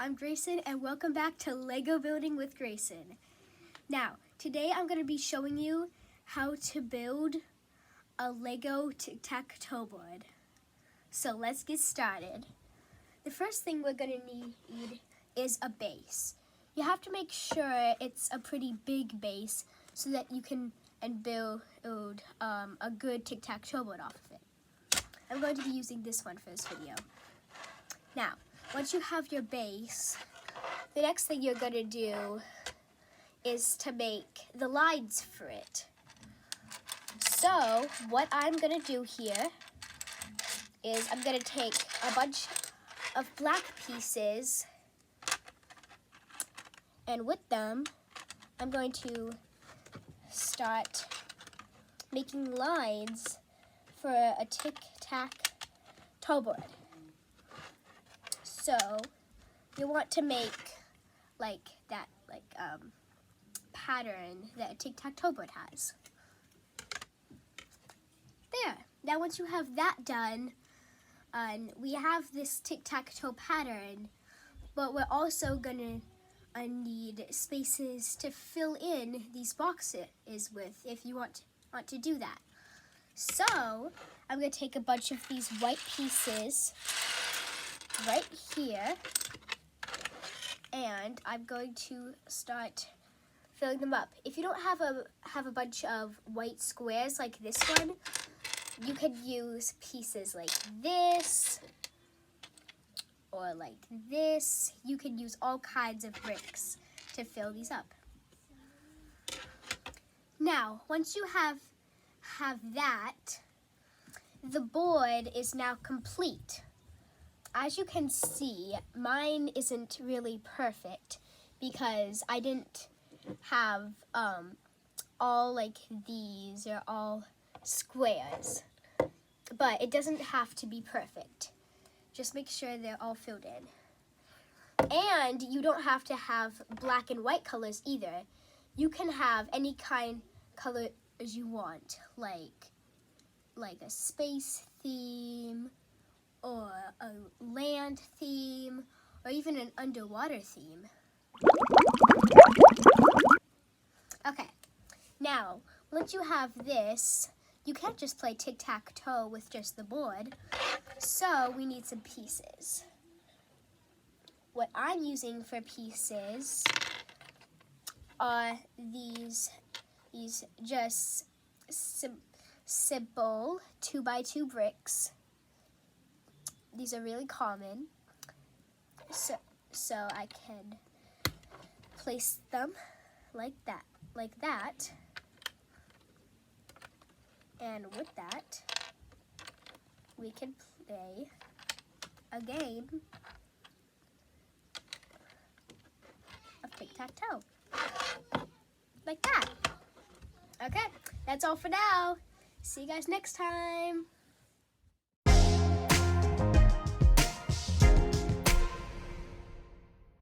I'm Grayson and welcome back to Lego Building with Grayson. Now, today I'm going to be showing you how to build a Lego tic-tac-toe board. So let's get started. The first thing we're going to need is a base. You have to make sure it's a pretty big base so that you can build a good tic-tac-toe board off of it. I'm going to be using this one for this video. Now, once you have your base, the next thing you're going to do is to make the lines for it. So, what I'm going to do here is I'm going to take a bunch of black pieces, and with them, I'm going to start making lines for a tic-tac-toe board. So, you want to make that pattern that a tic-tac-toe board has. There. Now once you have that done, we have this tic-tac-toe pattern, but we're also gonna need spaces to fill in these boxes with if you want to do that. So, I'm gonna take a bunch of these white pieces right here, and I'm going to start filling them up. If you don't have a bunch of white squares like this one, you could use pieces like this or like this. You could use all kinds of bricks to fill these up. Now, once you have that, the board is now complete. As you can see, mine isn't really perfect because I didn't have all like these are all squares. But it doesn't have to be perfect. Just make sure they're all filled in. And you don't have to have black and white colors either. You can have any kind color as you want, like a space theme, or a land theme, or even an underwater theme. Okay, now, once you have this, you can't just play tic-tac-toe with just the board, so we need some pieces. What I'm using for pieces are these just simple 2x2 bricks. These are really common, so I can place them like that, and with that, we can play a game of tic-tac-toe, like that. Okay, that's all for now. See you guys next time.